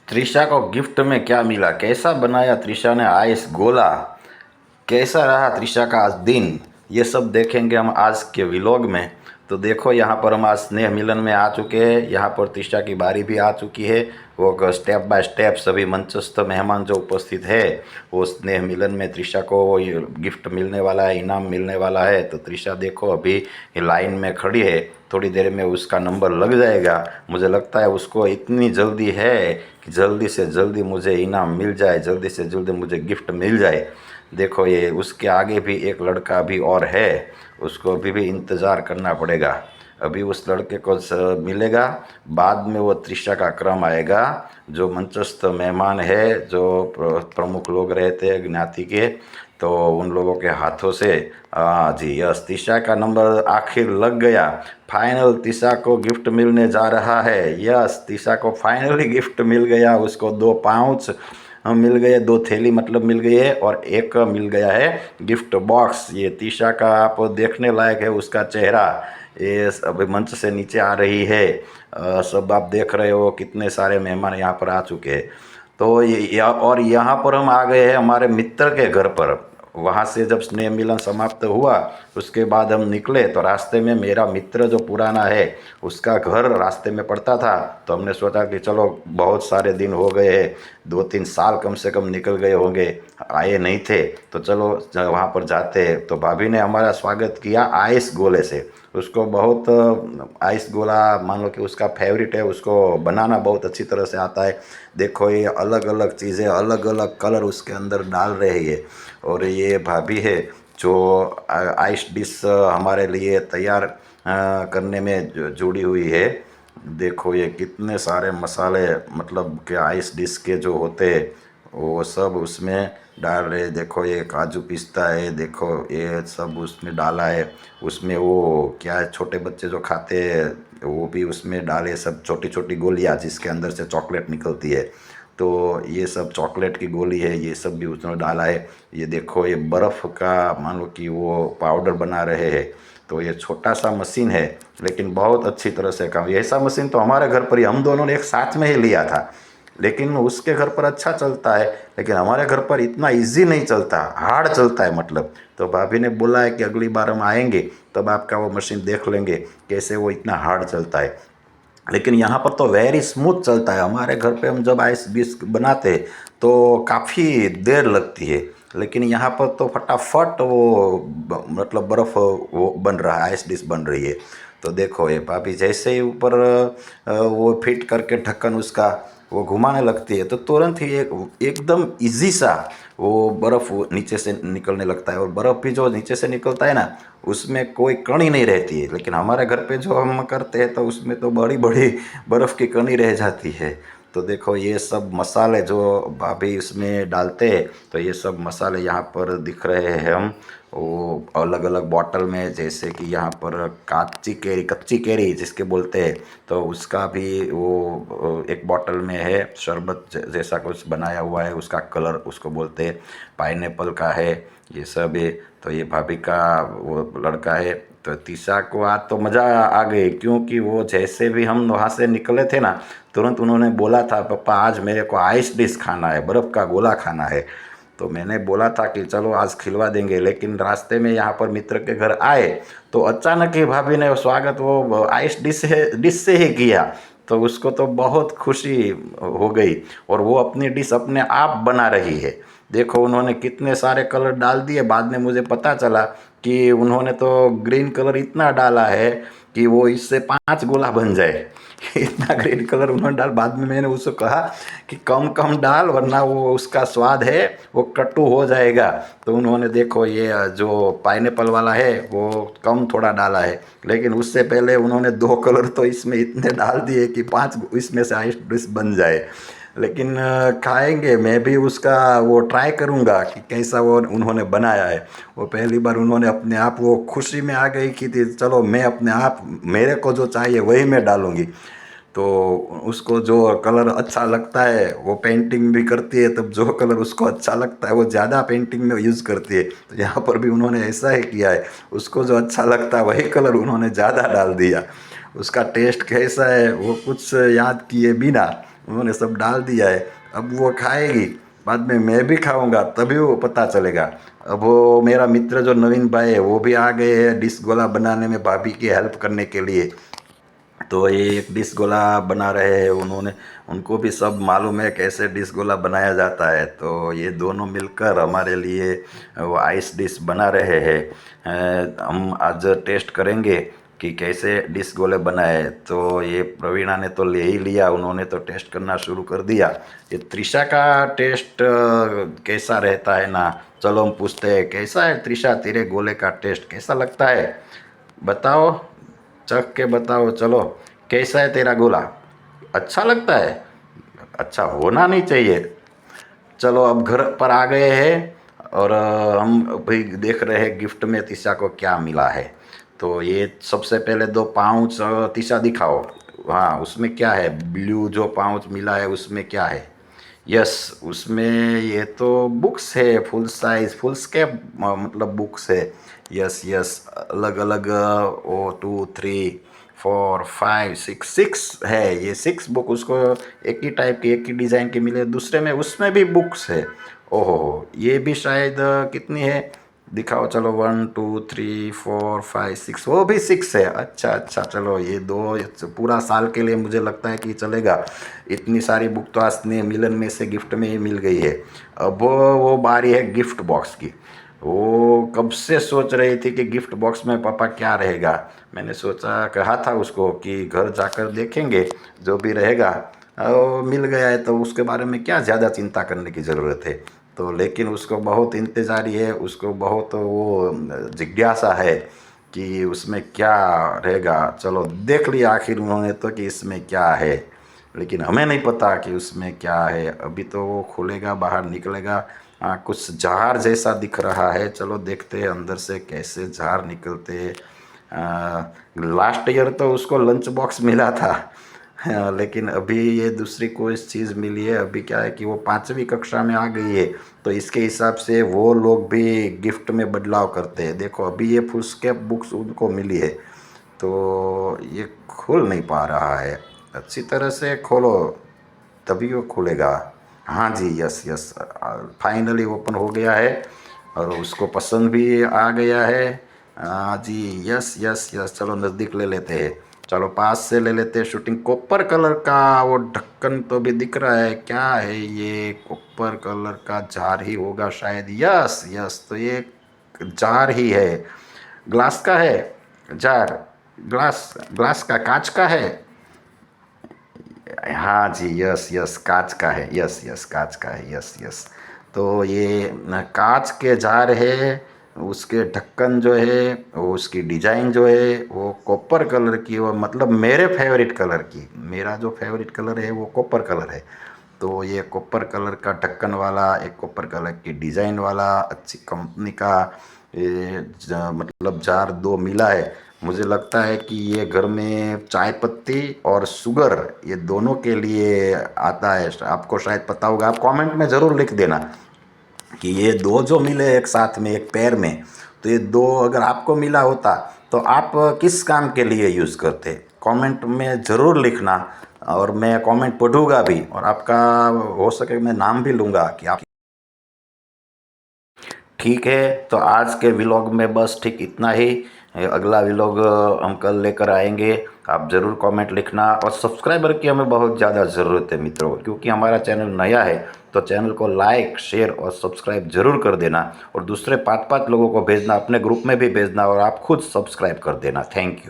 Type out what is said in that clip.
त्रिशा को गिफ्ट में क्या मिला, कैसा बनाया त्रिशा ने आइस गोला, कैसा रहा त्रिशा का आज दिन, ये सब देखेंगे हम आज के व्लॉग में। तो देखो यहाँ पर हम आज स्नेह मिलन में आ चुके हैं। यहाँ पर त्रिशा की बारी भी आ चुकी है। वो स्टेप बाय स्टेप सभी मंचस्थ मेहमान जो उपस्थित है वो स्नेह मिलन में त्रिशा को ये गिफ्ट मिलने वाला है, इनाम मिलने वाला है। तो त्रिशा देखो अभी लाइन में खड़ी है, थोड़ी देर में उसका नंबर लग जाएगा। मुझे लगता है उसको इतनी जल्दी है कि जल्दी से जल्दी मुझे इनाम मिल जाए, जल्दी से जल्दी मुझे गिफ्ट मिल जाए। देखो ये उसके आगे भी एक लड़का भी और है, उसको अभी भी इंतज़ार करना पड़ेगा। अभी उस लड़के को मिलेगा, बाद में वो त्रिशा का क्रम आएगा। जो मंचस्थ मेहमान है, जो प्रमुख लोग रहते हैं ज्ञाति के, तो उन लोगों के हाथों से जी यस, त्रिशा का नंबर आखिर लग गया। फाइनल त्रिशा को गिफ्ट मिलने जा रहा है। यस, त्रिशा को फाइनली गिफ्ट मिल गया। उसको 2 पाउच मिल गए, 2 थैली मतलब मिल गई है, और एक मिल गया है गिफ्ट बॉक्स। ये त्रिशा का आप देखने लायक है उसका चेहरा। ये अभी मंच से नीचे आ रही है। सब आप देख रहे हो कितने सारे मेहमान यहाँ पर आ चुके हैं। तो और यहाँ पर हम आ गए हैं हमारे मित्र के घर पर। वहाँ से जब स्नेह मिलन समाप्त हुआ उसके बाद हम निकले तो रास्ते में मेरा मित्र जो पुराना है उसका घर रास्ते में पड़ता था। तो हमने सोचा कि चलो बहुत सारे दिन हो गए हैं, 2-3 साल कम से कम निकल गए होंगे, आए नहीं थे, तो चलो वहाँ पर जाते हैं। तो भाभी ने हमारा स्वागत किया आइस गोले से। उसको बहुत आइस गोला मान लो कि उसका फेवरेट है, उसको बनाना बहुत अच्छी तरह से आता है। देखो ये अलग अलग चीज़ें, अलग अलग कलर उसके अंदर डाल रही है। और ये भाभी है जो आइस डिश हमारे लिए तैयार करने में जुड़ी हुई है। देखो ये कितने सारे मसाले, मतलब कि आइस डिश के जो होते हैं वो सब उसमें डाल रहे। देखो ये काजू पिस्ता है, देखो ये सब उसमें डाला है। उसमें वो क्या है, छोटे बच्चे जो खाते हैं वो भी उसमें डाले, सब छोटी छोटी गोलियां जिसके अंदर से चॉकलेट निकलती है। तो ये सब चॉकलेट की गोली है, ये सब भी उसने डाला है। ये देखो ये बर्फ़ का मान लो कि वो पाउडर बना रहे हैं। तो ये छोटा सा मशीन है लेकिन बहुत अच्छी तरह से काम। ये ऐसा मशीन तो हमारे घर पर ही हम दोनों ने एक साथ में ही लिया था, लेकिन उसके घर पर अच्छा चलता है, लेकिन हमारे घर पर इतना इजी नहीं चलता, हार्ड चलता है मतलब। तो भाभी ने बोला है कि अगली बार हम आएंगे तब आपका वो मशीन देख लेंगे कैसे वो इतना हार्ड चलता है। लेकिन यहाँ पर तो वेरी स्मूथ चलता है। हमारे घर पे हम जब आइस डिश बनाते हैं तो काफ़ी देर लगती है, लेकिन यहाँ पर तो फटाफट वो मतलब बर्फ़ वो बन रहा है, आइस डिश बन रही है। तो देखो ये भाभी जैसे ही ऊपर वो फिट करके ढक्कन उसका वो घुमाने लगती है तो तुरंत ही एकदम इजी सा वो बर्फ़ नीचे से निकलने लगता है। और बर्फ़ भी जो नीचे से निकलता है ना, उसमें कोई कणी नहीं रहती है। लेकिन हमारे घर पे जो हम करते हैं तो उसमें तो बड़ी बड़ी बर्फ़ की कणी रह जाती है। तो देखो ये सब मसाले जो भाभी इसमें डालते हैं, तो ये सब मसाले यहाँ पर दिख रहे हैं हम वो अलग अलग बॉटल में। जैसे कि यहाँ पर काची कैरी, कच्ची कैरी जिसके बोलते हैं, तो उसका भी वो एक बॉटल में है, शरबत जैसा कुछ बनाया हुआ है, उसका कलर उसको बोलते हैं। पाइनएप्पल का है, ये सब है। तो ये भाभी का वो लड़का है। तो तीशा को आज तो मज़ा आ गई, क्योंकि वो जैसे भी हम वहाँ से निकले थे ना, तुरंत उन्होंने बोला था पापा आज मेरे को आइस डिश खाना है, बर्फ़ का गोला खाना है। तो मैंने बोला था कि चलो आज खिलवा देंगे, लेकिन रास्ते में यहाँ पर मित्र के घर आए तो अचानक ही भाभी ने स्वागत वो आइस डिश से ही किया। तो उसको तो बहुत खुशी हो गई और वो अपनी डिश अपने आप बना रही है। देखो उन्होंने कितने सारे कलर डाल दिए। बाद में मुझे पता चला कि उन्होंने तो ग्रीन कलर इतना डाला है कि वो इससे 5 गोला बन जाए। इतना ग्रीन कलर उन्होंने डाल। बाद में मैंने उसको कहा कि कम कम डाल वरना वो उसका स्वाद है वो कटु हो जाएगा। तो उन्होंने देखो ये जो पाइनएप्पल वाला है वो कम थोड़ा डाला है, लेकिन उससे पहले उन्होंने 2 कलर तो इसमें इतने डाल दिए कि 5 इसमें से आइस डिश बन जाए। लेकिन खाएंगे, मैं भी उसका वो ट्राई करूँगा कि कैसा वो उन्होंने बनाया है। वो पहली बार उन्होंने अपने आप वो खुशी में आ गई कि चलो मैं अपने आप मेरे को जो चाहिए वही मैं डालूँगी। तो उसको जो कलर अच्छा लगता है वो पेंटिंग भी करती है, तब जो कलर उसको अच्छा लगता है वो ज़्यादा पेंटिंग में यूज़ करती है। तो यहाँ पर भी उन्होंने ऐसा ही किया है, उसको जो अच्छा लगता है वही कलर उन्होंने ज़्यादा डाल दिया। उसका टेस्ट कैसा है वो कुछ याद किए बिना उन्होंने सब डाल दिया है। अब वो खाएगी, बाद में मैं भी खाऊंगा, तभी वो पता चलेगा। अब वो मेरा मित्र जो नवीन भाई है वो भी आ गए हैं डिश गोला बनाने में भाभी की हेल्प करने के लिए। तो ये एक डिश गोला बना रहे हैं उन्होंने, उनको भी सब मालूम है कैसे डिश गोला बनाया जाता है। तो ये दोनों मिलकर हमारे लिए वो आइस डिश बना रहे हैं। हम आज टेस्ट करेंगे कि कैसे डिश गोले बनाए। तो ये प्रवीणा ने तो ले ही लिया, उन्होंने तो टेस्ट करना शुरू कर दिया। ये त्रिशा का टेस्ट कैसा रहता है ना, चलो हम पूछते हैं कैसा है त्रिशा, तेरे गोले का टेस्ट कैसा लगता है, बताओ, चख के बताओ। चलो कैसा है तेरा गोला, अच्छा लगता है? अच्छा होना नहीं चाहिए। चलो अब घर पर आ गए हैं और हम अभी देख रहे हैं गिफ्ट में तीशा को क्या मिला है। तो ये सबसे पहले दो पाउच तीशा दिखाओ। हाँ उसमें क्या है, ब्लू जो पाउच मिला है उसमें क्या है? यस उसमें ये तो बुक्स है, फुल साइज फुल स्केप मतलब बुक्स है। यस यस अलग अलग ओ 2 3 4 5 6 है, ये 6 बुक उसको एक ही टाइप की एक ही डिज़ाइन की मिले। दूसरे में उसमें भी बुक्स है। ओहो ये भी शायद कितनी है दिखाओ, चलो 1 2 3 4 5 6, वो भी 6 है। अच्छा अच्छा चलो ये दो पूरा साल के लिए मुझे लगता है कि चलेगा। इतनी सारी बुक तो आज स्नेह मिलन में से गिफ्ट में ही मिल गई है। अब वो बारी है गिफ्ट बॉक्स की। वो कब से सोच रही थी कि गिफ्ट बॉक्स में पापा क्या रहेगा। मैंने सोचा कहा था उसको कि घर जाकर देखेंगे जो भी रहेगा। और मिल गया है तो उसके बारे में क्या ज़्यादा चिंता करने की ज़रूरत है। तो लेकिन उसको बहुत इंतज़ारी है, उसको बहुत वो जिज्ञासा है कि उसमें क्या रहेगा। चलो देख लिया आखिर उन्होंने तो कि इसमें क्या है, लेकिन हमें नहीं पता कि उसमें क्या है। अभी तो वो खुलेगा बाहर निकलेगा। कुछ जार जैसा दिख रहा है, चलो देखते हैं अंदर से कैसे जार निकलते हैं। लास्ट ईयर तो उसको लंच बॉक्स मिला था। लेकिन अभी ये दूसरी कोई चीज़ मिली है। अभी क्या है कि वो 5वीं कक्षा में आ गई है, तो इसके हिसाब से वो लोग भी गिफ्ट में बदलाव करते हैं। देखो अभी ये फुल स्केप बुक्स उनको मिली है, तो ये खुल नहीं पा रहा है। अच्छी तरह से खोलो तभी वो खुलेगा। हाँ जी यस यस फाइनली ओपन हो गया है और उसको पसंद भी आ गया है। हाँ जी यस यस यस चलो नज़दीक ले लेते हैं, चलो पास से ले लेते हैं। शूटिंग कॉपर कलर का वो ढक्कन तो भी दिख रहा है, क्या है ये कॉपर कलर का जार ही होगा शायद। यस यस तो ये जार ही है, ग्लास का है जार, ग्लास ग्लास का कांच का है। हाँ जी यस यस कांच का है, यस यस कांच का है, यस यस। तो ये कांच के जार है, उसके ढक्कन जो है वो उसकी डिजाइन जो है वो कॉपर कलर की, वो मतलब मेरे फेवरेट कलर की, मेरा जो फेवरेट कलर है वो कॉपर कलर है। तो ये कॉपर कलर का ढक्कन वाला, एक कॉपर कलर की डिजाइन वाला अच्छी कंपनी का ये मतलब जार दो मिला है। मुझे लगता है कि ये घर में चाय पत्ती और शुगर ये दोनों के लिए आता है। आपको शायद पता होगा, आप कमेंट में ज़रूर लिख देना कि ये दो जो मिले एक साथ में एक पैर में, तो ये दो अगर आपको मिला होता तो आप किस काम के लिए यूज़ करते, कमेंट में ज़रूर लिखना। और मैं कमेंट पढ़ूंगा भी और आपका हो सके मैं नाम भी लूँगा कि आप। ठीक है तो आज के व्लॉग में बस ठीक इतना ही। अगला व्लॉग हम कल लेकर आएंगे। आप ज़रूर कमेंट लिखना और सब्सक्राइबर की हमें बहुत ज़्यादा ज़रूरत है मित्रों, क्योंकि हमारा चैनल नया है। तो चैनल को लाइक शेयर और सब्सक्राइब ज़रूर कर देना और दूसरे 5 लोगों को भेजना, अपने ग्रुप में भी भेजना और आप खुद सब्सक्राइब कर देना। Thank you.